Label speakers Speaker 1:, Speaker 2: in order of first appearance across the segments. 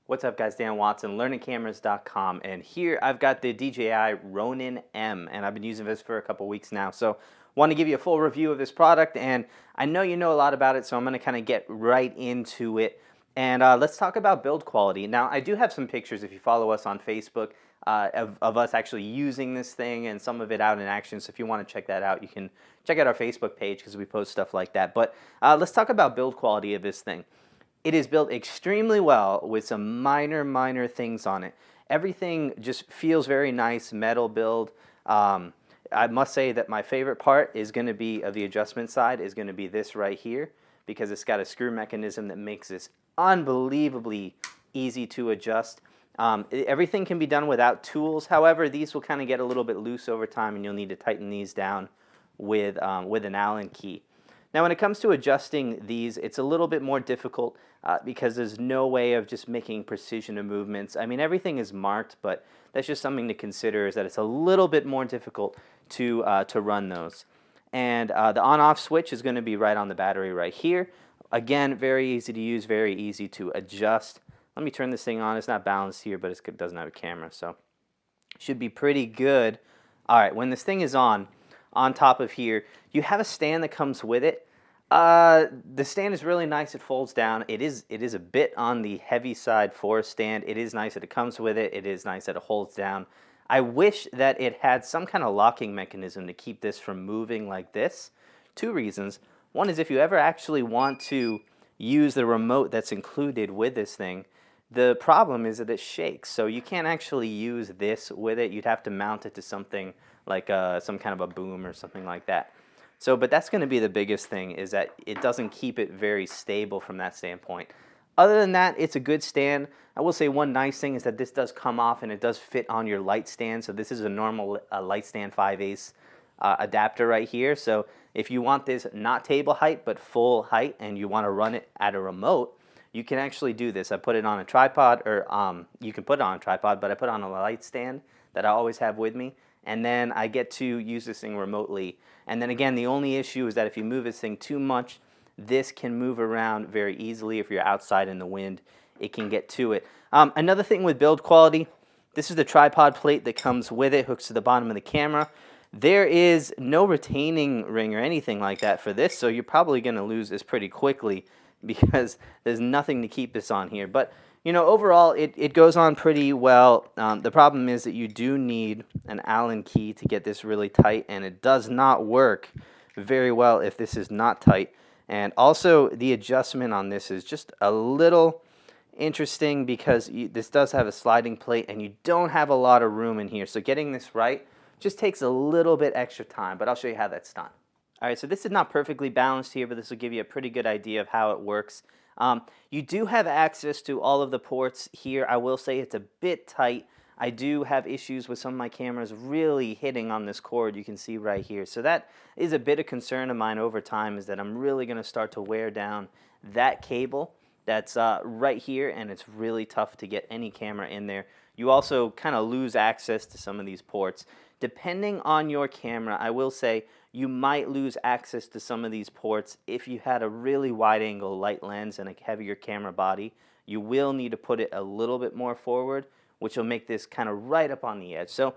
Speaker 1: What's up guys, Dan Watson, learningcameras.com, and here I've got the DJI Ronin M, and I've been using this for a couple weeks now, so want to give you a full review of this product, and I know you know a lot about it, so I'm going to kind of get right into it, and let's talk about build quality. Now, I do have some pictures, if you follow us on Facebook, of us actually using this thing, and some of it out in action, so if you want to check that out, you can check out our Facebook page, because we post stuff like that, but let's talk about build quality of this thing. It is built extremely well with some minor things on it. Everything just feels very nice, metal build. I must say that my favorite part is going to be, of the adjustment side, is going to be this right here, because it's got a screw mechanism that makes this unbelievably easy to adjust. Everything can be done without tools. However, these will kind of get a little bit loose over time, and you'll need to tighten these down with an Allen key. Now, when it comes to adjusting these, it's a little bit more difficult because there's no way of just making precision of movements. I mean, everything is marked, but that's just something to consider, is that it's a little bit more difficult to run those. And the on-off switch is going to be right on the battery right here. Again, very easy to use, very easy to adjust. Let me turn this thing on. It's not balanced here, but it doesn't have a camera, so it should be pretty good. All right, when this thing is on top of here, you have a stand that comes with it. The stand is really nice. It folds down. It is a bit on the heavy side for a stand. It is nice that it comes with it. It is nice that it holds down. I wish that it had some kind of locking mechanism to keep this from moving like this. Two reasons. One is if you ever actually want to use the remote that's included with this thing, the problem is that it shakes. So you can't actually use this with it. You'd have to mount it to something like some kind of a boom or something like that. So, but that's going to be the biggest thing, is that it doesn't keep it very stable from that standpoint. Other than that, it's a good stand. I will say one nice thing is that this does come off and it does fit on your light stand. So this is a normal light stand 5/8 adapter right here. So if you want this not table height but full height and you want to run it at a remote, you can actually do this. I put it on a tripod, or you can put it on a tripod, but I put it on a light stand that I always have with me. And then I get to use this thing remotely. And then again, the only issue is that if you move this thing too much, this can move around very easily. If you're outside in the wind, it can get to it. Another thing with build quality, this is the tripod plate that comes with it, hooks to the bottom of the camera. There is no retaining ring or anything like that for this, so you're probably going to lose this pretty quickly because there's nothing to keep this on here. But you know, overall, it goes on pretty well. The problem is that you do need an Allen key to get this really tight, and it does not work very well if this is not tight. And also, the adjustment on this is just a little interesting because this does have a sliding plate, and you don't have a lot of room in here. So getting this right just takes a little bit extra time, but I'll show you how that's done. All right, so this is not perfectly balanced here, but this will give you a pretty good idea of how it works. You do have access to all of the ports here. I will say it's a bit tight. I do have issues with some of my cameras really hitting on this cord, you can see right here. So that is a bit of concern of mine over time, is that I'm really going to start to wear down that cable that's right here, and it's really tough to get any camera in there. You also kind of lose access to some of these ports. Depending on your camera, I will say you might lose access to some of these ports if you had a really wide-angle light lens and a heavier camera body. You will need to put it a little bit more forward, which will make this kind of right up on the edge. So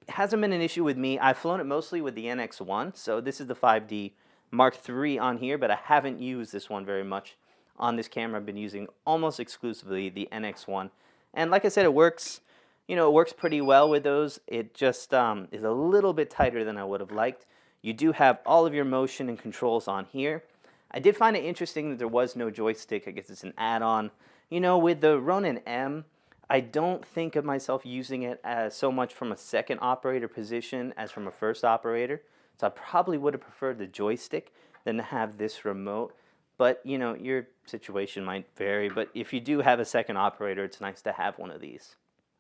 Speaker 1: it hasn't been an issue with me. I've flown it mostly with the NX1, so this is the 5D Mark III on here, but I haven't used this one very much on this camera. I've been using almost exclusively the NX1. And like I said, it works. You know, it works pretty well with those. It just is a little bit tighter than I would have liked. You do have all of your motion and controls on here. I did find it interesting that there was no joystick. I guess it's an add-on. You know, with the Ronin M, I don't think of myself using it as so much from a second operator position as from a first operator. So I probably would have preferred the joystick than to have this remote. But, you know, your situation might vary. But if you do have a second operator, it's nice to have one of these.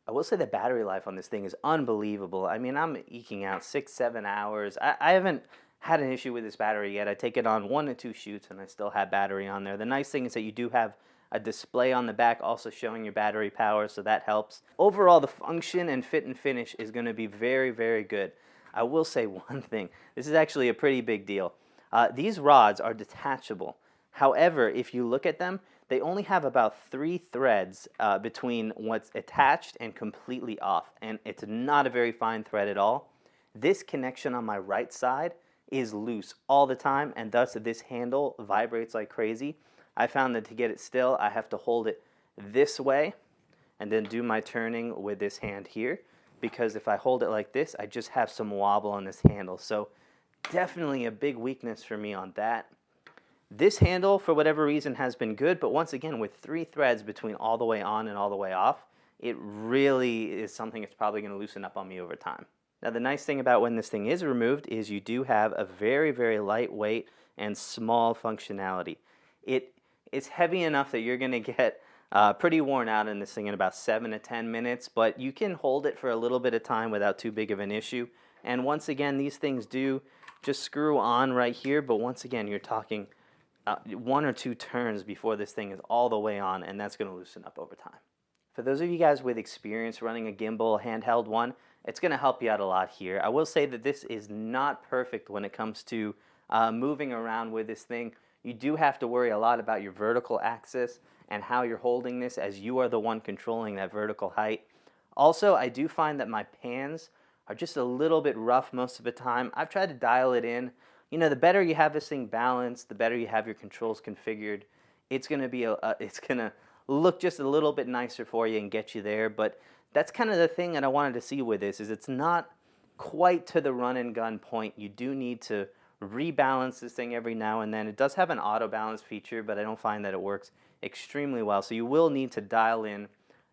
Speaker 1: I will say the battery life on this thing is unbelievable. I mean, I'm eking out 6-7 hours. I haven't had an issue with this battery yet. I take it on 1 to 2 shoots and I still have battery on there. The nice thing is that you do have a display on the back also showing your battery power, so that helps. Overall, the function and fit and finish is going to be very good. I will say one thing. This is actually a pretty big deal. These rods are detachable. However, if you look at them, they only have about 3 threads between what's attached and completely off, and it's not a very fine thread at all. This connection on my right side is loose all the time, and thus this handle vibrates like crazy. I found that to get it still, I have to hold it this way and then do my turning with this hand here, because if I hold it like this, I just have some wobble on this handle. So definitely a big weakness for me on that. This handle, for whatever reason, has been good, but once again, with 3 threads between all the way on and all the way off, it really is something that's probably going to loosen up on me over time. Now, the nice thing about when this thing is removed is you do have a very, very lightweight and small functionality. It's heavy enough that you're going to get pretty worn out in this thing in about 7 to 10 minutes, but you can hold it for a little bit of time without too big of an issue. And once again, these things do just screw on right here, but once again, you're talking 1 or 2 turns before this thing is all the way on, and that's going to loosen up over time. For those of you guys with experience running a gimbal handheld one, it's going to help you out a lot here. I will say that this is not perfect when it comes to moving around with this thing. You do have to worry a lot about your vertical axis and how you're holding this, as you are the one controlling that vertical height. Also, I do find that my pans are just a little bit rough most of the time. I've tried to dial it in. You know, the better you have this thing balanced, the better you have your controls configured, it's going to be it's going to look just a little bit nicer for you and get you there. But that's kind of the thing that I wanted to see with this, is it's not quite to the run and gun point. You do need to rebalance this thing every now and then. It does have an auto balance feature, but I don't find that it works extremely well. So you will need to dial in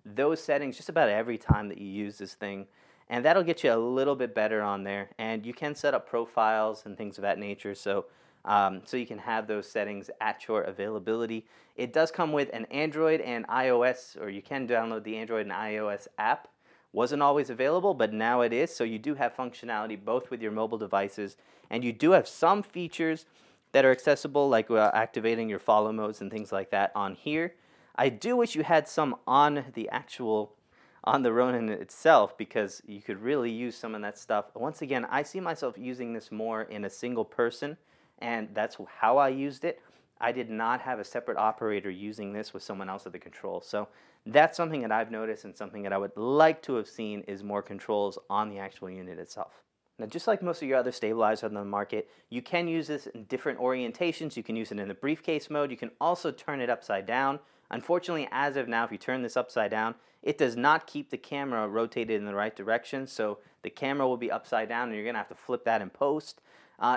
Speaker 1: those settings just about every time that you use this thing, and that'll get you a little bit better on there. And you can set up profiles and things of that nature, so you can have those settings at your availability. It does come with an Android and iOS, or you can download the Android and iOS app. Wasn't always available, but now it is, so you do have functionality both with your mobile devices, and you do have some features that are accessible, like activating your follow modes and things like that on here. I do wish you had some on the Ronin itself, because you could really use some of that stuff. Once again, I see myself using this more in a single person, and that's how I used it. I did not have a separate operator using this with someone else at the control. So that's something that I've noticed, and something that I would like to have seen, is more controls on the actual unit itself. Now, just like most of your other stabilizers on the market, you can use this in different orientations. You can use it in the briefcase mode. You can also turn it upside down. Unfortunately, as of now, if you turn this upside down, it does not keep the camera rotated in the right direction, so the camera will be upside down, and you're going to have to flip that in post.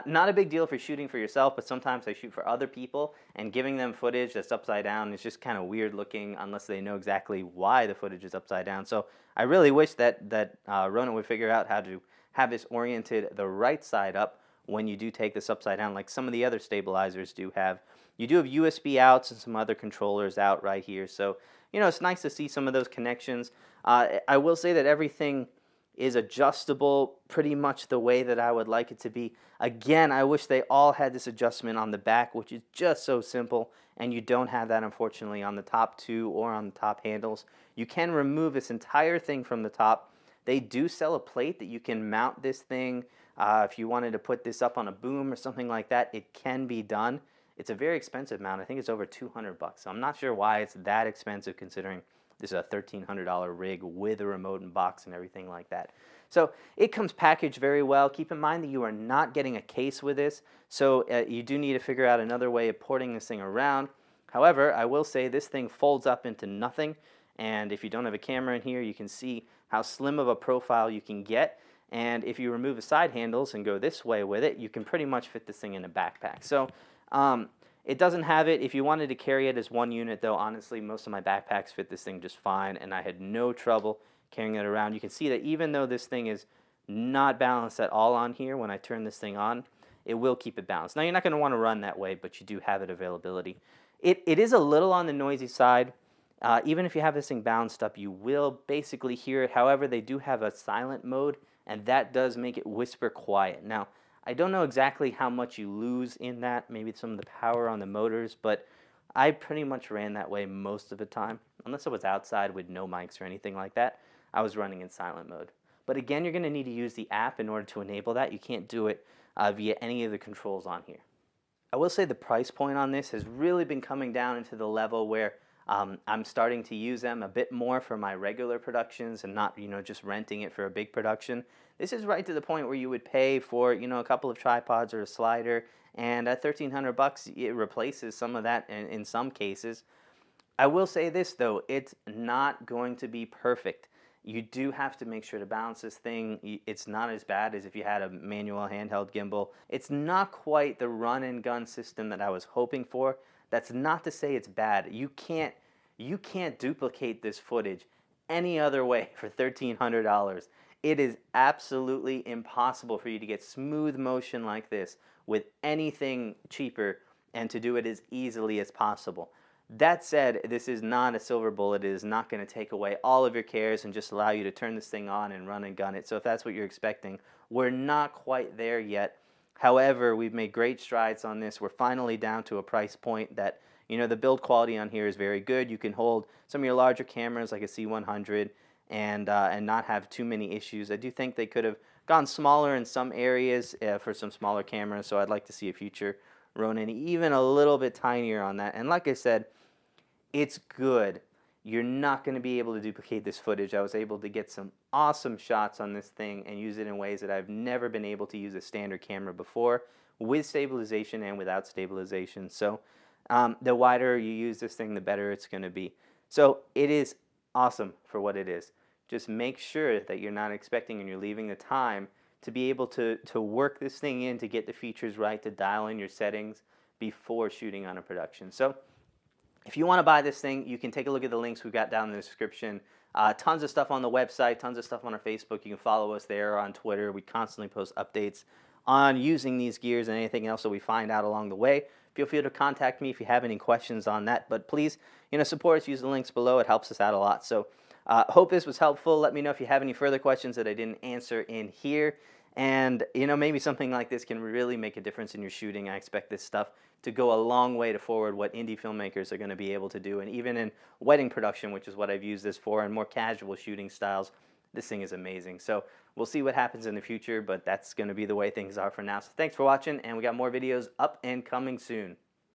Speaker 1: Not a big deal for shooting for yourself, but sometimes I shoot for other people, and giving them footage that's upside down is just kind of weird looking unless they know exactly why the footage is upside down. So I really wish that Ronin would figure out how to have this oriented the right side up when you do take this upside down, like some of the other stabilizers do have. You do have USB outs and some other controllers out right here, so you know, it's nice to see some of those connections. I will say that everything is adjustable pretty much the way that I would like it to be. Again, I wish they all had this adjustment on the back, which is just so simple, and you don't have that, unfortunately, on the top 2 or on the top handles. You can remove this entire thing from the top. They do sell a plate that you can mount this thing. If you wanted to put this up on a boom or something like that, it can be done. It's a very expensive mount. I think it's over $200. So I'm not sure why it's that expensive, considering this is a $1,300 rig with a remote and box and everything like that. So it comes packaged very well. Keep in mind that you are not getting a case with this, so you do need to figure out another way of porting this thing around. However, I will say this thing folds up into nothing, and if you don't have a camera in here, you can see how slim of a profile you can get. And if you remove the side handles and go this way with it, you can pretty much fit this thing in a backpack. So it doesn't have it. If you wanted to carry it as one unit, though, honestly, most of my backpacks fit this thing just fine, and I had no trouble carrying it around. You can see that even though this thing is not balanced at all on here, when I turn this thing on, it will keep it balanced. Now, you're not going to want to run that way, but you do have it availability. It is a little on the noisy side. Even if you have this thing balanced up, you will basically hear it. However, they do have a silent mode, and that does make it whisper quiet. Now, I don't know exactly how much you lose in that, maybe some of the power on the motors, but I pretty much ran that way most of the time. Unless I was outside with no mics or anything like that, I was running in silent mode. But again, you're going to need to use the app in order to enable that. You can't do it via any of the controls on here. I will say the price point on this has really been coming down into the level where I'm starting to use them a bit more for my regular productions and not, just renting it for a big production. This is right to the point where you would pay for, a couple of tripods or a slider, and at 1,300 bucks, it replaces some of that in some cases. I will say this though, it's not going to be perfect. You do have to make sure to balance this thing. It's not as bad as if you had a manual handheld gimbal. It's not quite the run and gun system that I was hoping for. That's not to say it's bad. You can't duplicate this footage any other way for $1,300. It is absolutely impossible for you to get smooth motion like this with anything cheaper and to do it as easily as possible. That said, this is not a silver bullet. It is not going to take away all of your cares and just allow you to turn this thing on and run and gun it. So if that's what you're expecting, we're not quite there yet. However, we've made great strides on this. We're finally down to a price point that, the build quality on here is very good. You can hold some of your larger cameras like a C100 and not have too many issues. I do think they could have gone smaller in some areas for some smaller cameras, so I'd like to see a future Ronin even a little bit tinier on that. And like I said, it's good. You're not going to be able to duplicate this footage. I was able to get some awesome shots on this thing and use it in ways that I've never been able to use a standard camera before, with stabilization and without stabilization. So the wider you use this thing, the better it's going to be. So it is awesome for what it is. Just make sure that you're not expecting and you're leaving the time to be able to work this thing in, to get the features right, to dial in your settings before shooting on a production. So if you want to buy this thing, you can take a look at the links we've got down in the description. Tons of stuff on the website, tons of stuff on our Facebook. You can follow us there, on Twitter. We constantly post updates on using these gears and anything else that we find out along the way. Feel free to contact me if you have any questions on that. But please, support us. Use the links below. It helps us out a lot. So hope this was helpful. Let me know if you have any further questions that I didn't answer in here. And, maybe something like this can really make a difference in your shooting. I expect this stuff to go a long way to forward what indie filmmakers are going to be able to do. And even in wedding production, which is what I've used this for, and more casual shooting styles, this thing is amazing. So we'll see what happens in the future, but that's going to be the way things are for now. So thanks for watching, and we got more videos up and coming soon.